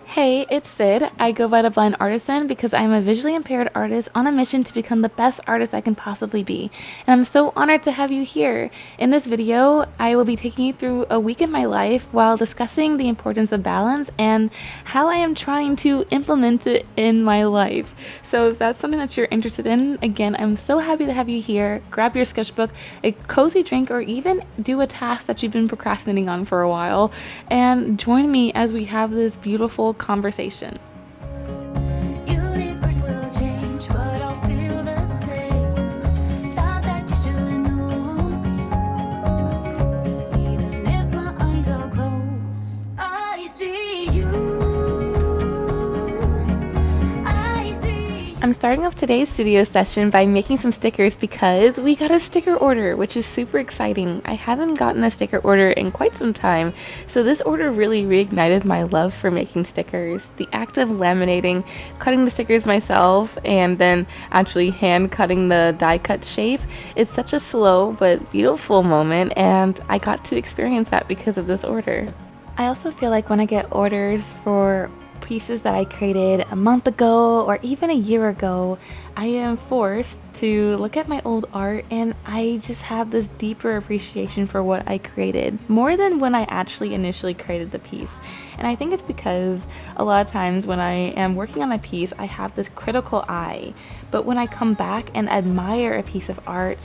Hey, it's Sid. I go by the Blind Artisan because I am a visually impaired artist on a mission to become the best artist I can possibly be. And I'm so honored to have you here. In this video, I will be taking you through a week in my life while discussing the importance of balance and how I am trying to implement it in my life. So if that's something that you're interested in, again, I'm so happy to have you here. Grab your sketchbook, a cozy drink, or even do a task that you've been procrastinating on for a while, and join me as we have this beautiful conversation. Universe will change, but I'll feel the same. Thought that you should know. Even if my eyes are closed, I see you. I see you. I'm starting off today's studio session by making some stickers because we got a sticker order, which is super exciting. I haven't gotten a sticker order in quite some time, so this order really reignited my love for making stickers. The act of laminating, cutting the stickers myself, and then actually hand cutting the die cut shape is such a slow but beautiful moment, and I got to experience that because of this order. I also feel like when I get orders for pieces that I created a month ago or even a year ago, I am forced to look at my old art and I just have this deeper appreciation for what I created, more than when I actually initially created the piece. And I think it's because a lot of times when I am working on a piece, I have this critical eye, but when I come back and admire a piece of art,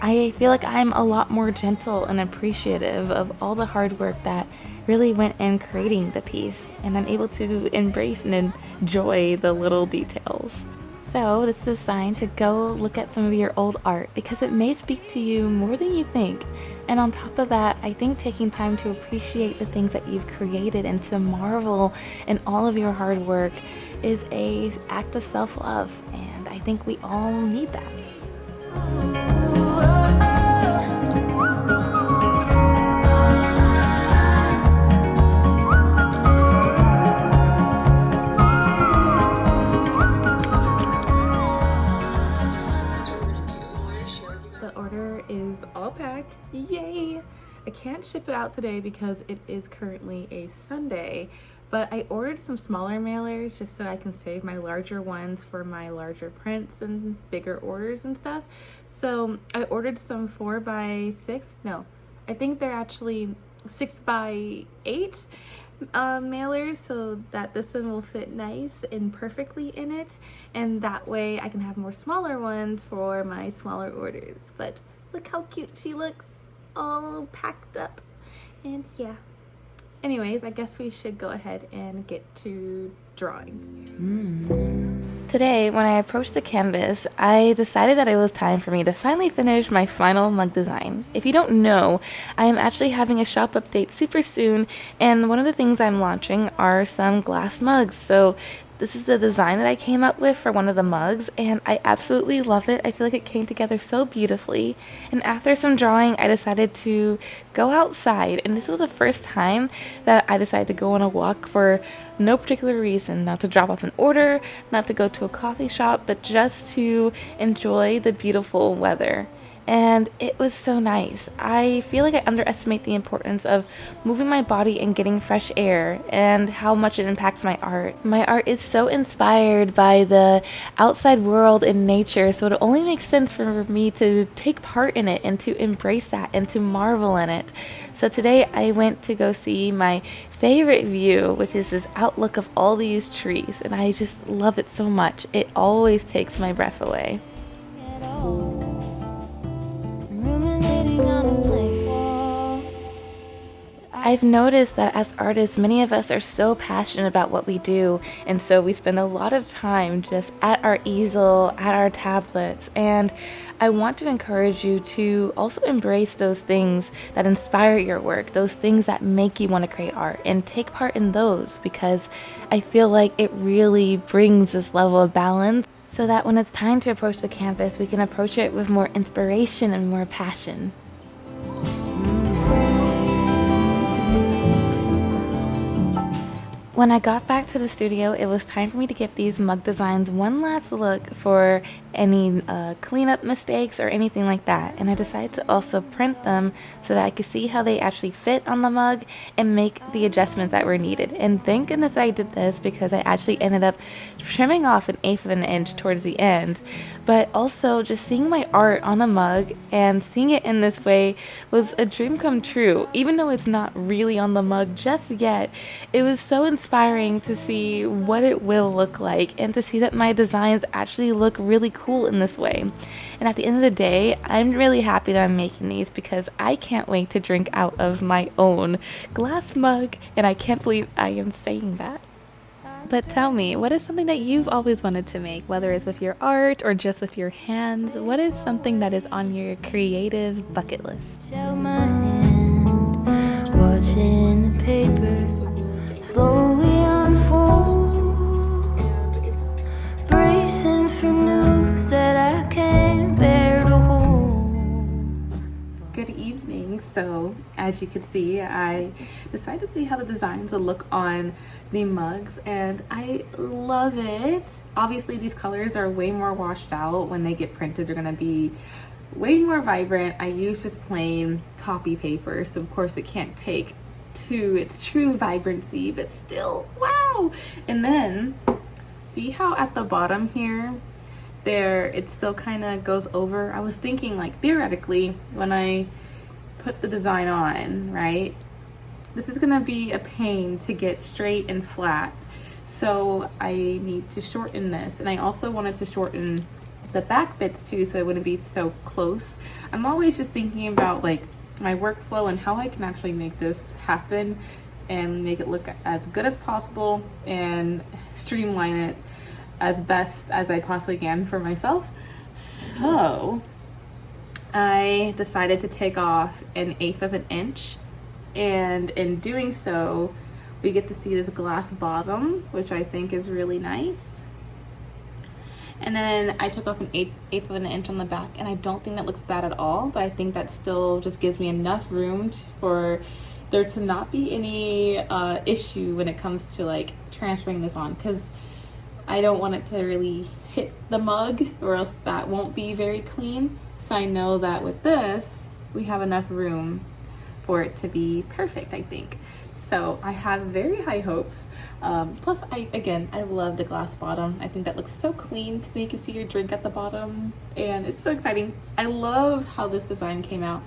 I feel like I'm a lot more gentle and appreciative of all the hard work that really went in creating the piece, and I'm able to embrace and enjoy the little details. So this is a sign to go look at some of your old art because it may speak to you more than you think. And on top of that, I think taking time to appreciate the things that you've created and to marvel in all of your hard work is an act of self-love, and I think we all need that. The order is all packed. Yay! I can't ship it out today because it is currently a Sunday, but I ordered some smaller mailers just so I can save my larger ones for my larger prints and bigger orders and stuff. So I ordered some 4x6. No, I think they're actually 6x8 mailers so that this one will fit nice and perfectly in it, and that way I can have more smaller ones for my smaller orders. But look how cute she looks, all packed up. And yeah, anyways, I guess we should go ahead and get to drawing. Today, when I approached the canvas, I decided that it was time for me to finally finish my final mug design. If you don't know, I am actually having a shop update super soon, and one of the things I'm launching are some glass mugs. So this is the design that I came up with for one of the mugs, and I absolutely love it. I feel like it came together so beautifully. And after some drawing, I decided to go outside, and this was the first time that I decided to go on a walk for no particular reason, not to drop off an order, not to go to a coffee shop, but just to enjoy the beautiful weather. And it was so nice. I feel like I underestimate the importance of moving my body and getting fresh air and how much it impacts my art. My art is so inspired by the outside world and nature, so it only makes sense for me to take part in it and to embrace that and to marvel in it. So today I went to go see my favorite view, which is this outlook of all these trees, and I just love it so much. It always takes my breath away. I've noticed that as artists, many of us are so passionate about what we do, and so we spend a lot of time just at our easel, at our tablets, and I want to encourage you to also embrace those things that inspire your work, those things that make you want to create art, and take part in those, because I feel like it really brings this level of balance so that when it's time to approach the canvas, we can approach it with more inspiration and more passion. When I got back to the studio, it was time for me to give these mug designs one last look for any cleanup mistakes or anything like that. And I decided to also print them so that I could see how they actually fit on the mug and make the adjustments that were needed. And thank goodness I did this, because I actually ended up trimming off 1/8 of an inch towards the end. But also just seeing my art on the mug and seeing it in this way was a dream come true. Even though it's not really on the mug just yet, it was so inspiring to see what it will look like and to see that my designs actually look really cool in this way. And at the end of the day, I'm really happy that I'm making these, because I can't wait to drink out of my own glass mug, and I can't believe I am saying that. But tell me, what is something that you've always wanted to make, whether it's with your art or just with your hands? What is something that is on your creative bucket list? Held my hand, watching the paper slowly unfold, bracing for news that I can't bear to hold. Good evening. So as you can see, I decided to see how the designs would look on the mugs, and I love it. Obviously these colors are way more washed out. When they get printed, they're gonna be way more vibrant. I use just plain copy paper, so of course it can't take to its true vibrancy, but still, wow. And then see how at the bottom here there it still kind of goes over. I was thinking, like, theoretically, when I put the design on, right, this is gonna be a pain to get straight and flat, so I need to shorten this. And I also wanted to shorten the back bits too, so it wouldn't be so close. I'm always just thinking about like my workflow and how I can actually make this happen and make it look as good as possible and streamline it as best as I possibly can for myself. So I decided to take off 1/8 of an inch, and in doing so we get to see this glass bottom, which I think is really nice. And then I took off 1/8 of an inch on the back, and I don't think that looks bad at all, but I think that still just gives me enough room for there to not be any issue when it comes to like transferring this on, because I don't want it to really hit the mug or else that won't be very clean. So I know that with this we have enough room for it to be perfect, I think. So I have very high hopes. Plus I love the glass bottom. I think that looks so clean, so you can see your drink at the bottom, and it's so exciting. I love how this design came out.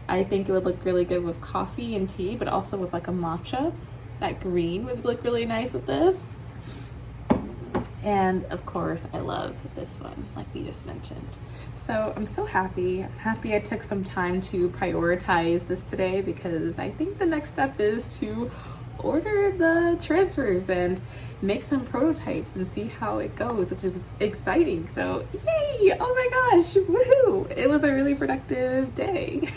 I think it would look really good with coffee and tea, but also with like a matcha. That green would look really nice with this. And of course I love this one, like we just mentioned. So I'm so happy. I'm happy I took some time to prioritize this today, because I think the next step is to order the transfers and make some prototypes and see how it goes, which is exciting. So yay, oh my gosh, woohoo. It was a really productive day.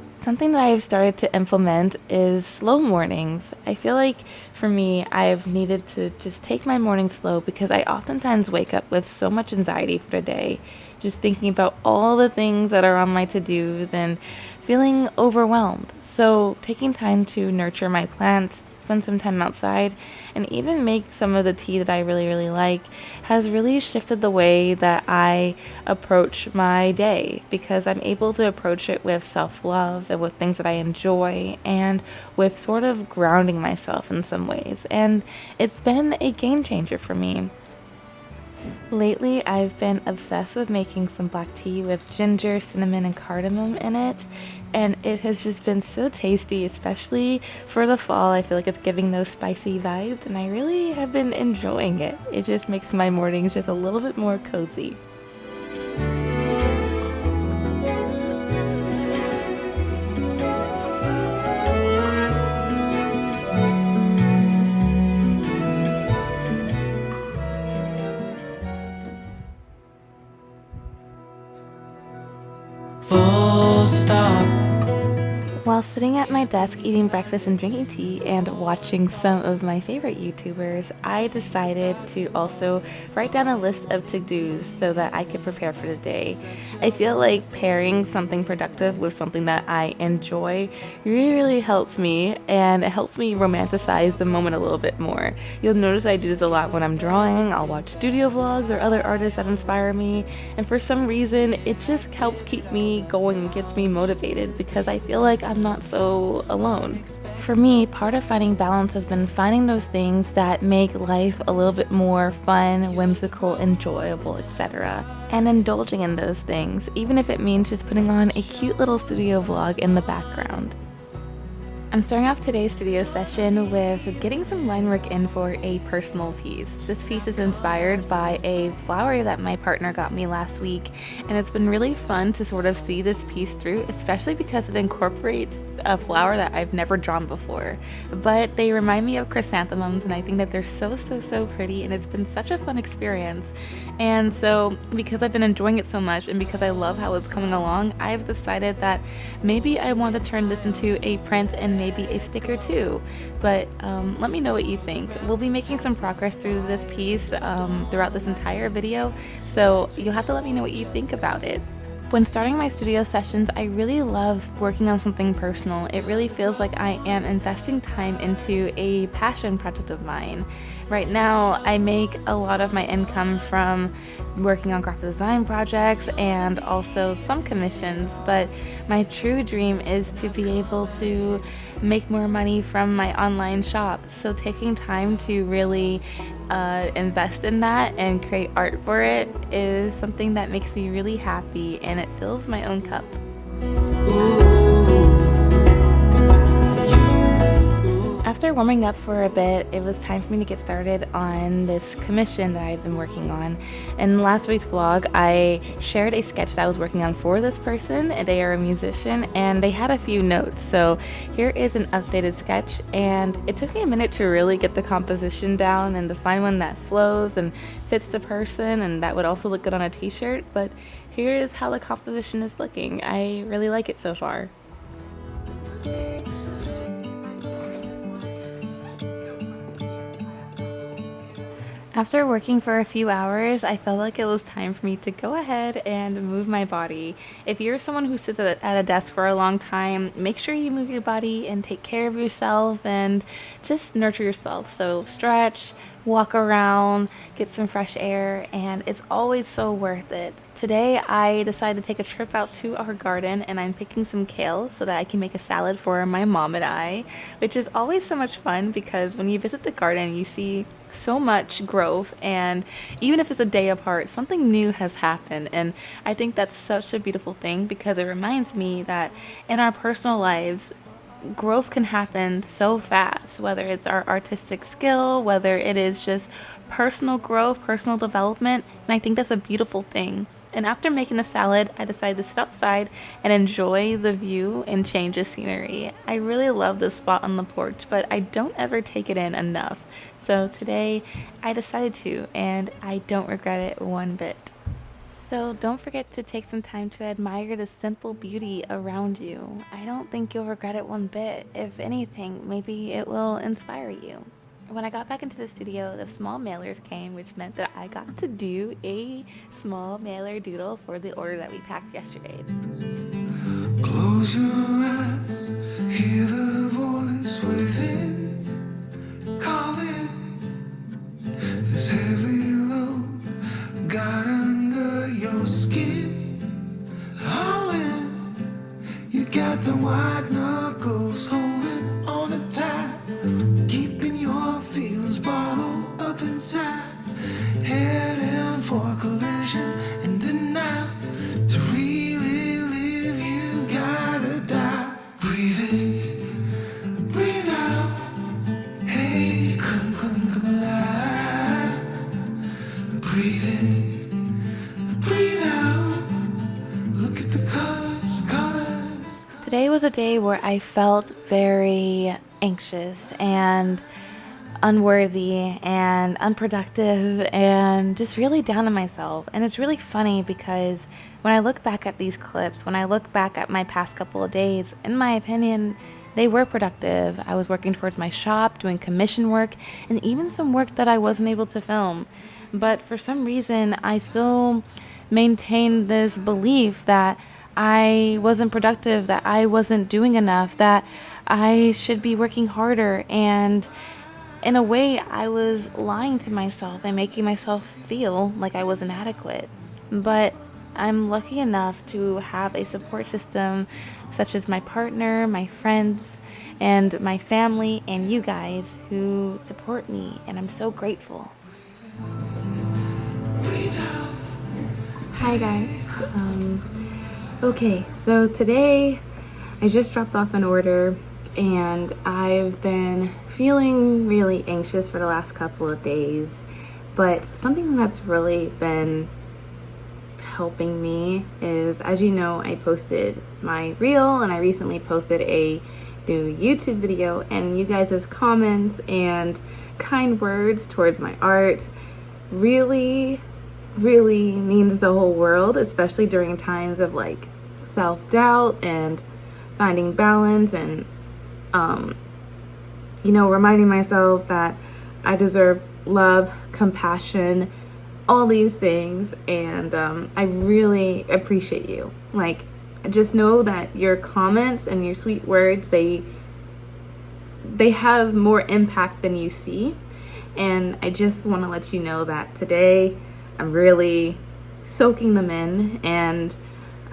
Something that I've started to implement is slow mornings. I feel like for me, I've needed to just take my morning slow, because I oftentimes wake up with so much anxiety for the day, just thinking about all the things that are on my to-dos and feeling overwhelmed. So taking time to nurture my plants, spend some time outside, and even make some of the tea that I really like has really shifted the way that I approach my day, because I'm able to approach it with self-love and with things that I enjoy, and with sort of grounding myself in some ways. And it's been a game changer for me. Lately, I've been obsessed with making some black tea with ginger, cinnamon, and cardamom in it, and it has just been so tasty, especially for the fall. I feel like it's giving those spicy vibes, and I really have been enjoying it. It just makes my mornings just a little bit more cozy. Full stop. While sitting at my desk eating breakfast and drinking tea and watching some of my favorite YouTubers, I decided to also write down a list of to-dos so that I could prepare for the day. I feel like pairing something productive with something that I enjoy really helps me, and it helps me romanticize the moment a little bit more. You'll notice I do this a lot when I'm drawing. I'll watch studio vlogs or other artists that inspire me, and for some reason it just helps keep me going and gets me motivated because I feel like I'm not so alone. For me, part of finding balance has been finding those things that make life a little bit more fun, whimsical, enjoyable, etc. and indulging in those things, even if it means just putting on a cute little studio vlog in the background. I'm starting off today's studio session with getting some line work in for a personal piece. This piece is inspired by a flower that my partner got me last week, and it's been really fun to sort of see this piece through, especially because it incorporates a flower that I've never drawn before. But they remind me of chrysanthemums, and I think that they're so pretty, and it's been such a fun experience. And so because I've been enjoying it so much and because I love how it's coming along, I've decided that maybe I want to turn this into a print and maybe a sticker too. But let me know what you think. We'll be making some progress through this piece throughout this entire video, so you'll have to let me know what you think about it. When starting my studio sessions, I really love working on something personal. It really feels like I am investing time into a passion project of mine. Right now, I make a lot of my income from working on graphic design projects and also some commissions, but my true dream is to be able to make more money from my online shop. So taking time to really invest in that and create art for it is something that makes me really happy, and it fills my own cup. After warming up for a bit, it was time for me to get started on this commission that I've been working on. In last week's vlog, I shared a sketch that I was working on for this person, and they are a musician, and they had a few notes. So here is an updated sketch, and it took me a minute to really get the composition down and to find one that flows and fits the person and that would also look good on a t-shirt. But here is how the composition is looking. I really like it so far. After working for a few hours, I felt like it was time for me to go ahead and move my body. If you're someone who sits at a desk for a long time, make sure you move your body and take care of yourself and just nurture yourself. So stretch, walk around, get some fresh air, and it's always so worth it. Today I decided to take a trip out to our garden, and I'm picking some kale so that I can make a salad for my mom and I, which is always so much fun because when you visit the garden you see so much growth, and even if it's a day apart, something new has happened. And I think that's such a beautiful thing because it reminds me that in our personal lives, growth can happen so fast, whether it's our artistic skill, whether it is just personal growth, personal development, and I think that's a beautiful thing. And after making the salad, I decided to sit outside and enjoy the view and change the scenery. I really love this spot on the porch, but I don't ever take it in enough. So today I decided to, and I don't regret it one bit. So don't forget to take some time to admire the simple beauty around you. I don't think you'll regret it one bit. If anything, maybe it will inspire you. When I got back into the studio, the small mailers came, which meant that I got to do a small mailer doodle for the order that we packed yesterday. Close your eyes, hear the voice within, calling this heavy load got under your skin, howling. You got the white knuckles holding on it tight, keeping your feelings bottled up inside, heading for collision and denial. To really live, you gotta die. Breathe in, breathe out. Hey, come alive. Breathe in, breathe out. Look at the colors. Today was a day where I felt very anxious and unworthy and unproductive and just really down on myself. And it's really funny because when I look back at these clips, when I look back at my past couple of days, in my opinion, they were productive. I was working towards my shop, doing commission work, and even some work that I wasn't able to film. But for some reason, I still maintained this belief that I wasn't productive, that I wasn't doing enough, that I should be working harder. And in a way, I was lying to myself and making myself feel like I was inadequate. But I'm lucky enough to have a support system such as my partner, my friends, and my family, and you guys who support me, and I'm so grateful. Hi guys. Okay, so today I just dropped off an order and I've been feeling really anxious for the last couple of days, but something that's really been helping me is, as you know, I posted my reel and I recently posted a new YouTube video, and you guys' comments and kind words towards my art really means the whole world, especially during times of like self-doubt and finding balance and reminding myself that I deserve love, compassion, all these things. And I really appreciate you. Like, just know that your comments and your sweet words, they have more impact than you see. And I just want to let you know that today I'm really soaking them in, and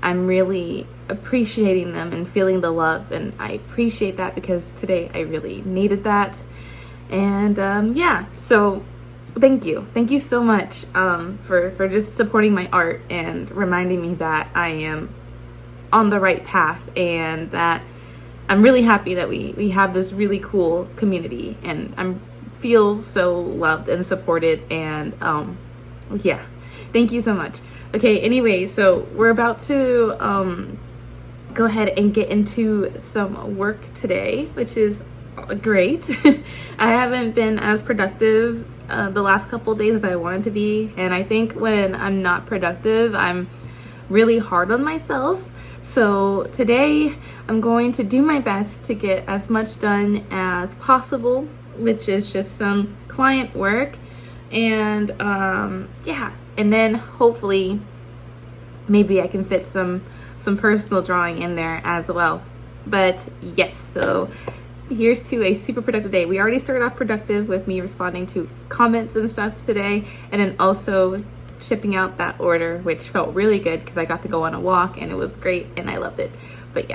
I'm really appreciating them and feeling the love, and I appreciate that because today I really needed that. And so thank you so much for just supporting my art and reminding me that I am on the right path, and that I'm really happy that we have this really cool community, and I feel so loved and supported. And thank you so much. Okay, anyway, so we're about to go ahead and get into some work today, which is great. I haven't been as productive the last couple of days as I wanted to be, and I think when I'm not productive, I'm really hard on myself. So today I'm going to do my best to get as much done as possible, which is just some client work, and and then hopefully maybe I can fit some personal drawing in there as well. But yes, so here's to a super productive day. We already started off productive with me responding to comments and stuff today, and then also shipping out that order, which felt really good because I got to go on a walk and it was great and I loved it. But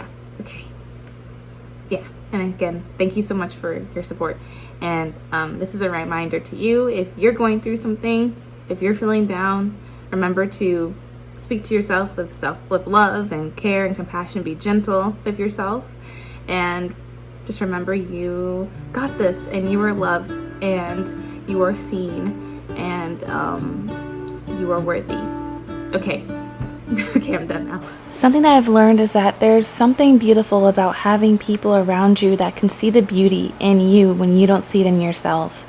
and again, thank you so much for your support. And this is a reminder to you, if you're going through something, if you're feeling down, remember to speak to yourself with love and care and compassion. Be gentle with yourself, and just remember you got this, and you are loved, and you are seen, and you are worthy. Okay, I'm done now. Something that I've learned is that there's something beautiful about having people around you that can see the beauty in you when you don't see it in yourself.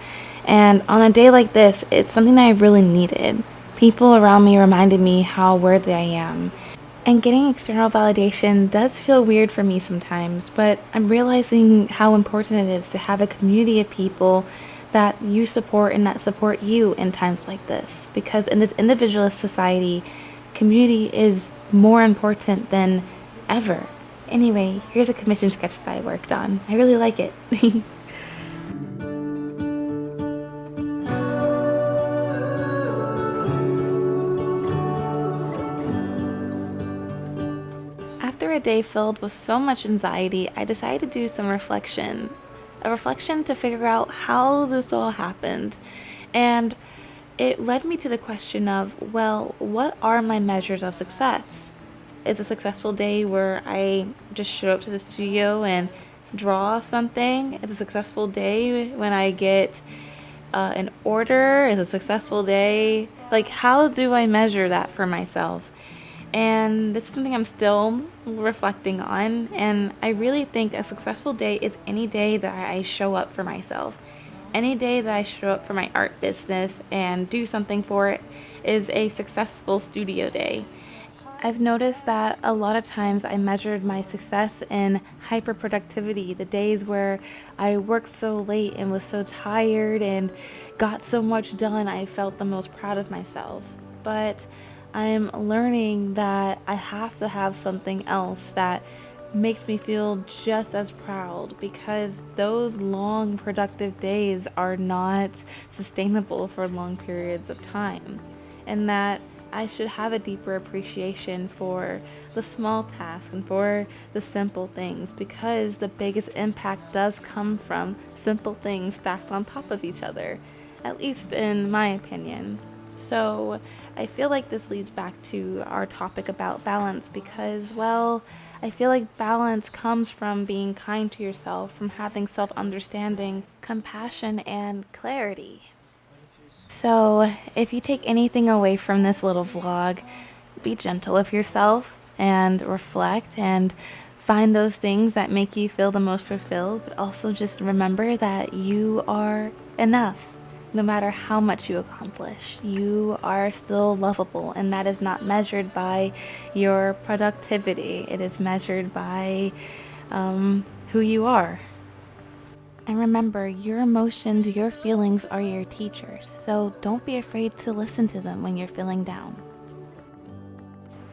And on a day like this, it's something that I really needed. People around me reminded me how worthy I am. And getting external validation does feel weird for me sometimes, but I'm realizing how important it is to have a community of people that you support and that support you in times like this. Because in this individualist society, community is more important than ever. Anyway, here's a commission sketch that I worked on. I really like it. After a day filled with so much anxiety, I decided to do some reflection. A reflection to figure out how this all happened. And it led me to the question of, well, what are my measures of success? Is a successful day where I just show up to the studio and draw something? Is a successful day when I get an order? Is a successful day? Like, how do I measure that for myself? And this is something I'm still reflecting on, and I really think a successful day is any day that I show up for myself, Any day that I show up for my art business and do something for it is a successful studio day. I've noticed that a lot of times I measured my success in hyperproductivity, the days where I worked so late and was so tired and got so much done, I felt the most proud of myself. But I'm learning that I have to have something else that makes me feel just as proud, because those long productive days are not sustainable for long periods of time, and that I should have a deeper appreciation for the small tasks and for the simple things, because the biggest impact does come from simple things stacked on top of each other, at least in my opinion. So I feel like this leads back to our topic about balance, because, well, I feel like balance comes from being kind to yourself, from having self-understanding, compassion, and clarity. So if you take anything away from this little vlog, be gentle with yourself and reflect and find those things that make you feel the most fulfilled, but also just remember that you are enough. No matter how much you accomplish, you are still lovable, and that is not measured by your productivity. It is measured by who you are. And remember, your emotions, your feelings are your teachers, so don't be afraid to listen to them when you're feeling down.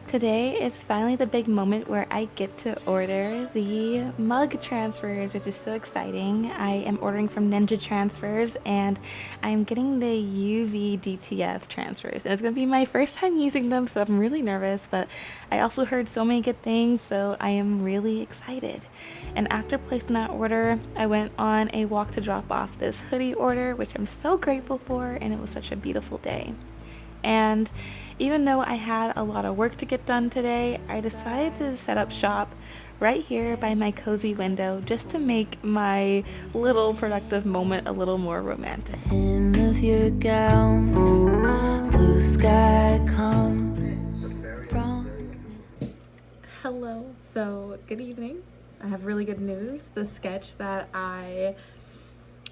Today is finally the big moment where I get to order the mug transfers, which is so exciting. I am ordering from Ninja Transfers, and I'm getting the UV DTF transfers. And it's going to be my first time using them, so I'm really nervous, but I also heard so many good things, so I am really excited. And after placing that order, I went on a walk to drop off this hoodie order, which I'm so grateful for, and it was such a beautiful day. And even though I had a lot of work to get done today, I decided to set up shop right here by my cozy window just to make my little productive moment a little more romantic. Hem of your gown, blue sky come. Hello, so good evening. I have really good news. The sketch that I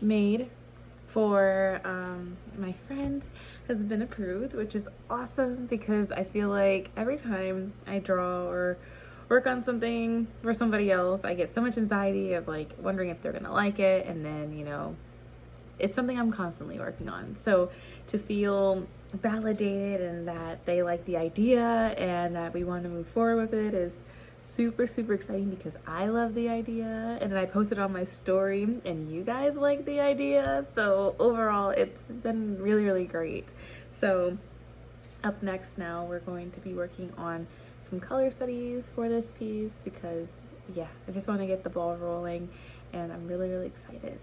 made for my friend has been approved, which is awesome, because I feel like every time I draw or work on something for somebody else, I get so much anxiety of like wondering if they're gonna like it, and then, you know, it's something I'm constantly working on. So to feel validated and that they like the idea and that we want to move forward with it is super, super exciting, because I love the idea, and then I posted on my story and you guys like the idea. So overall, it's been really, really great. So up next now, we're going to be working on some color studies for this piece, because yeah, I just want to get the ball rolling, and I'm really, really excited.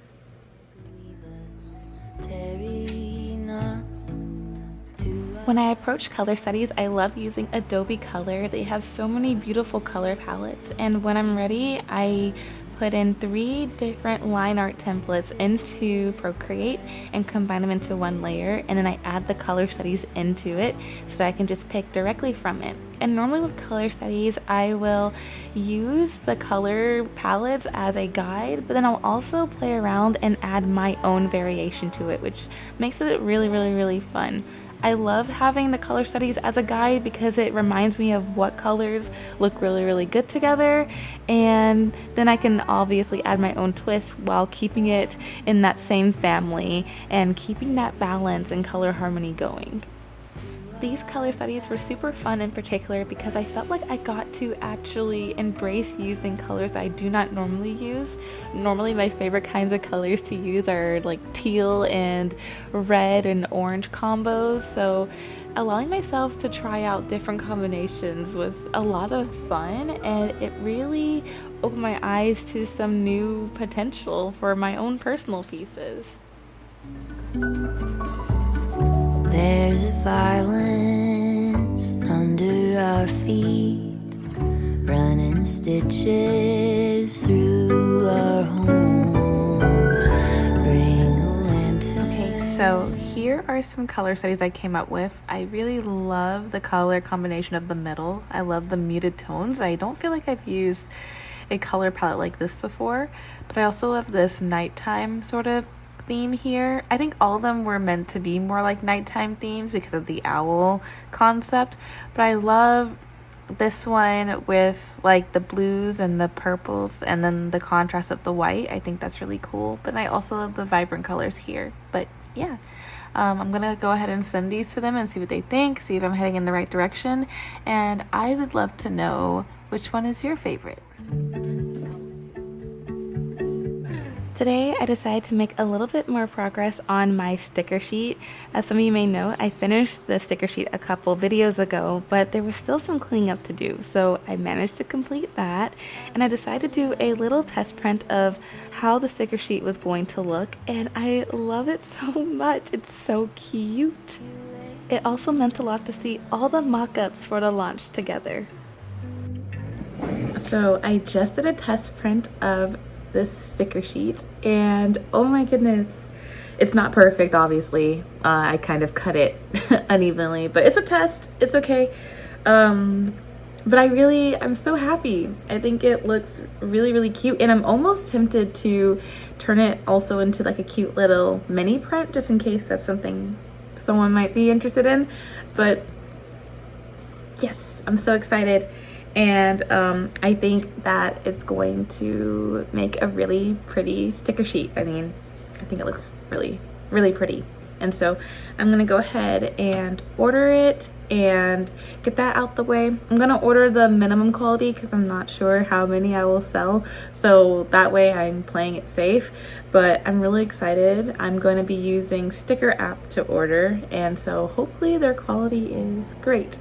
When I approach color studies, I love using Adobe Color. They have so many beautiful color palettes, and when I'm ready, I put in 3 different line art templates into Procreate and combine them into one layer, and then I add the color studies into it so that I can just pick directly from it. And normally with color studies, I will use the color palettes as a guide, but then I'll also play around and add my own variation to it, which makes it really, really, really fun. I love having the color studies as a guide because it reminds me of what colors look really, really good together, and then I can obviously add my own twist while keeping it in that same family and keeping that balance and color harmony going. These color studies were super fun in particular because I felt like I got to actually embrace using colors I do not normally use. Normally my favorite kinds of colors to use are like teal and red and orange combos, so allowing myself to try out different combinations was a lot of fun, and it really opened my eyes to some new potential for my own personal pieces. There's a violence under our feet, running stitches through our homes. Bring a lantern. Okay, so here are some color studies I came up with. I really love the color combination of the middle. I love the muted tones. I don't feel like I've used a color palette like this before, but I also love this nighttime sort of dark theme here. I think all of them were meant to be more like nighttime themes because of the owl concept, but I love this one with like the blues and the purples and then the contrast of the white. I think that's really cool, but I also love the vibrant colors here. But yeah, I'm gonna go ahead and send these to them and see what they think, see if I'm heading in the right direction, and I would love to know which one is your favorite. Today, I decided to make a little bit more progress on my sticker sheet. As some of you may know, I finished the sticker sheet a couple videos ago, but there was still some cleaning up to do. So I managed to complete that, and I decided to do a little test print of how the sticker sheet was going to look, and I love it so much. It's so cute. It also meant a lot to see all the mock-ups for the launch together. So I just did a test print of this sticker sheet, and oh my goodness, it's not perfect, obviously. I kind of cut it unevenly, but it's a test, it's okay. But I'm so happy. I think it looks really cute, and I'm almost tempted to turn it also into like a cute little mini print, just in case that's something someone might be interested in. But yes, I'm so excited. And I think that it's going to make a really pretty sticker sheet. I mean, I think it looks really pretty. And so I'm gonna go ahead and order it and get that out the way. I'm gonna order the minimum quality because I'm not sure how many I will sell. So that way I'm playing it safe, but I'm really excited. I'm going to be using Sticker app to order, and so hopefully their quality is great.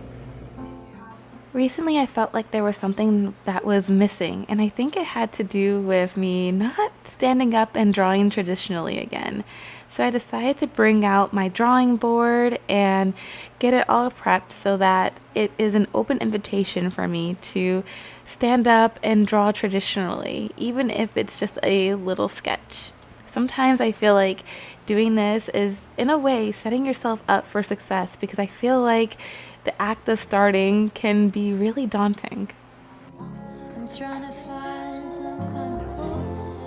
Recently, I felt like there was something that was missing, and I think it had to do with me not standing up and drawing traditionally again. So I decided to bring out my drawing board and get it all prepped so that it is an open invitation for me to stand up and draw traditionally, even if it's just a little sketch. Sometimes I feel like doing this is, in a way, setting yourself up for success, because I feel like the act of starting can be really daunting. I'm trying to find some kind of clothes.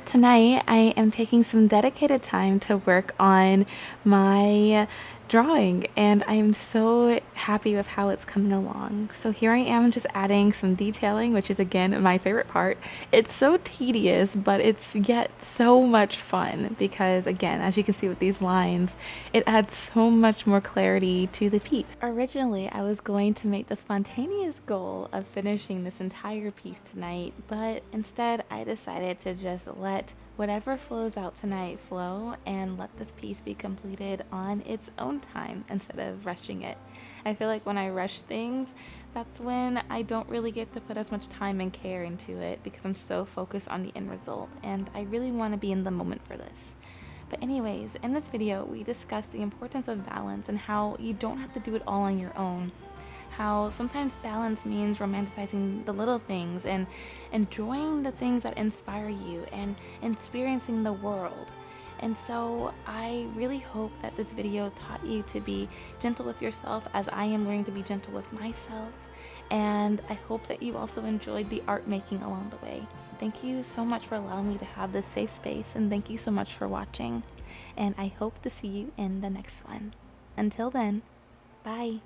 Tonight, I am taking some dedicated time to work on my drawing, and I am so happy with how it's coming along. So here I am just adding some detailing, which is again my favorite part. It's so tedious, but it's yet so much fun because, again, as you can see with these lines, it adds so much more clarity to the piece. Originally, I was going to make the spontaneous goal of finishing this entire piece tonight, but instead I decided to just let whatever flows out tonight flow and let this piece be completed on its own time instead of rushing it. I feel like when I rush things, that's when I don't really get to put as much time and care into it because I'm so focused on the end result, and I really want to be in the moment for this. But anyways, in this video, we discussed the importance of balance and how you don't have to do it all on your own. How sometimes balance means romanticizing the little things and enjoying the things that inspire you and experiencing the world. And so I really hope that this video taught you to be gentle with yourself as I am learning to be gentle with myself. And I hope that you also enjoyed the art making along the way. Thank you so much for allowing me to have this safe space, and thank you so much for watching. And I hope to see you in the next one. Until then, bye.